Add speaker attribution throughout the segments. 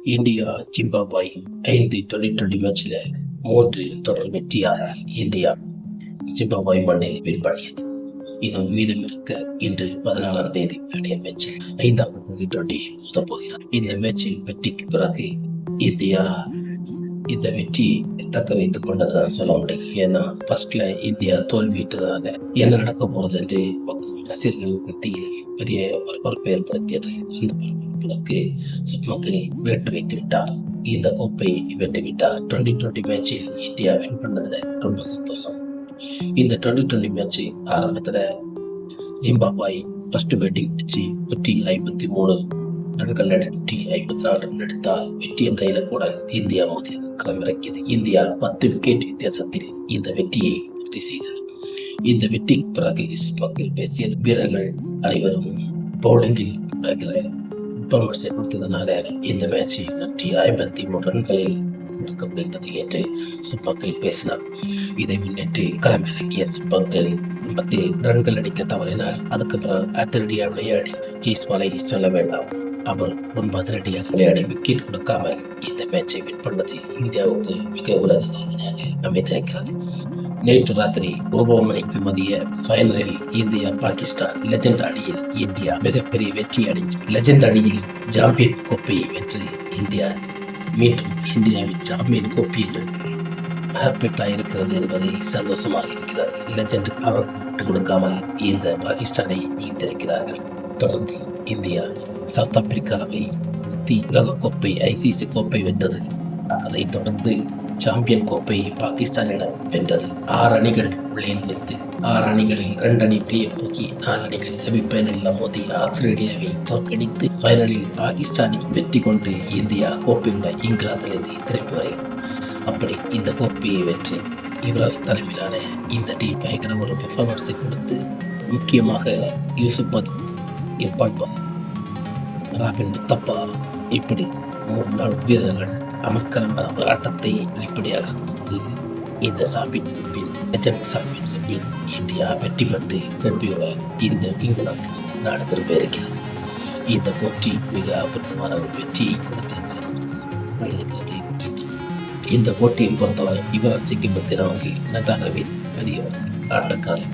Speaker 1: India Zimbabwe 5 2020 மேட்சில் 3 தொடர் வெற்றியாக India Zimbabwe மண்ணில் வெல்படியது. இன்னும் மீதம் இருக்க இன்று 14ஆம் தேதி விளையாடிய மேட்ச் 5வது T20 மோத போகிறார். இந்த மேட்சில் வெற்றிக்கு பிறகு இந்தியா இந்த வெற்றியை தக்க வைத்துக் கொண்டதான் சொல்ல முடியும். ஏன்னா ஃபர்ஸ்ட்ல இந்தியா தோல்வியிட்டதாக என்ன நடக்க போறது என்று ரசிகர்கள் மத்தியில் பெரிய பரபரப்பை ஏற்படுத்தியது. அந்த பரபரப்புக்கு சுப்மன் வேட்டு வைத்து விட்டார். இந்த கோப்பை வென்றுவிட்டார். 2020 மேட்சில் இந்தியா வின் பண்ணதுல ரொம்ப சந்தோஷம். இந்த 2020 மேட்ச் ஆரம்பத்துல ஜிம்பாப்வே ஃபர்ஸ்ட் பேட்டிங் அடிச்சு 153 ரன்கள் எடுத்து 54 ரன் எடுத்தால் வெற்றியின் கையில கூட இந்தியா மோதியது களமிறக்கியது. இந்தியா 10 விக்கெட் வித்தியாசத்தில் இந்த வெற்றியை உறுதி செய்தது. இந்த வெற்றிக்கு பிறகு சுப்மன் பேசியது, வீரர்கள் அனைவரும் பவுலிங்கில் பெர்ஃபார்மன்ஸை கொடுத்ததனால இந்த மேட்சை 153 ரன்களில் முடிக்க முடிந்தது என்று சுப்மன் பேசினார். இதை முன்னிட்டு களமிறங்கிய சுப்மன் ரன்கள் அடிக்க தவறினார். அதுக்கு பிறகு அதிரடியாக விளையாடி ஜெய்ஸ்வாலை சொல்ல வேண்டாம், அவர் ரொம்ப அதிரடியாக விளையாடி விக்கெட் கொடுக்காமல் இந்த மேட்சை வின் பண்ணது இந்தியாவுக்கு மிக உலக சாதனையாக அமைந்திருக்கிறது. நேற்று ராத்திரி 9 மணிக்கு மதிய ஃபைனலில் இந்தியா பாகிஸ்தான் லெஜண்ட் அணியில் இந்தியா மிகப்பெரிய வெற்றி அடைஞ்சு லெஜண்ட் அணியில் சாம்பியன் கோப்பையை வென்று இந்தியா மீண்டும் இந்தியாவின் சாம்பியன் கோப்பையை இருக்கிறது என்பதை சந்தோஷமாக இருக்கிறார். லெஜண்ட் அவருக்கு விட்டுக் கொடுக்காமல் இந்த பாகிஸ்தானை மீண்டிருக்கிறார்கள். தொடர்ந்து இந்தியா சவுத் ஆப்பிரிக்காவை உலக கோப்பை ICC கோப்பை வென்றது. அதைத் தொடர்ந்து சாம்பியன் கோப்பை பாகிஸ்தானிடம் வென்றது. 6 அணிகள் உள்ளே நுழைந்து 6 அணிகளில் 2 அணி வெளியே போக்கி 4 அணிகள் செமிஃபைனலில் மோதி ஆஸ்திரேலியாவை தோற்கடித்து ஃபைனலில் பாகிஸ்தானை வெற்றி கொண்டு இந்தியா கோப்பையுள்ள இங்கிலாந்திலிருந்து திரும்பி வருகிறது. அப்படி இந்த கோப்பையை வெற்றி யுவராஜ் தலைமையிலான இந்த டீம் பயங்கர ஒரு பெர்ஃபார்மன்ஸை கொடுத்து, முக்கியமாக யூசுப் பத், இர்பான், ராபின் தப்பா இப்படி 3-4 வீரர்கள் அமர்க்கலமான ஒரு ஆட்டத்தை வெளிப்படையாக கொடுத்து இந்த சாம்பியன்ஷிப்பில் இந்தியா வெற்றி பெற்று திரும்பியுள்ள இந்த இங்கிலாந்து நாடு திரும்ப இருக்கிறது. இந்த போட்டி மிக அற்புதமான ஒரு வெற்றியை கொடுத்திருக்கிறது. இந்த போட்டியை பொறுத்தவரை யுவராஜ் சிங் நமக்கு நன்றாகவே பெரிய ஆட்டக்காரர்.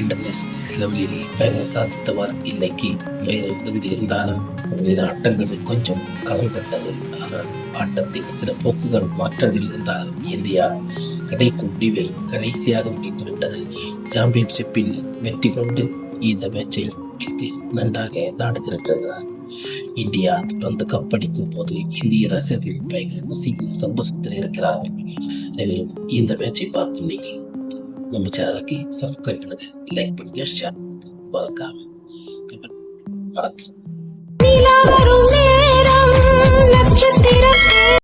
Speaker 1: இன்டர்நேஷனல் லெவலில் பயங்கர சாதித்தவர். இன்னைக்கு உதவி இருந்தாலும் ஆட்டங்களில் கொஞ்சம் களைப்பட்டது. ஆனால் ஆட்டத்தில் சில போக்குகள் மாற்றங்கள் இருந்தாலும் இந்தியா கடைசி முடிவை கடைசியாக முடித்துவிட்டது. சாம்பியன்ஷிப்பில் வெற்றி கொண்டு இந்த மேட்சை நன்றாக நாடு திரும்புகிறார். இந்தியா தொடர்ந்து கப்படிக்கும் போது இந்திய ரசிகர்கள் பயங்கர குசியும் சந்தோஷத்தில் இருக்கிறார்கள். எனவே இந்த மேட்சை பார்க்கும் நீங்கள் நம்ம சேனலுக்கு சப்ஸ்கிரைப் பண்ணுங்க, லைக் பண்ணுங்க, ஷேர் பண்ணுங்க, மறக்காம கமெண்ட் பண்ணுங்க.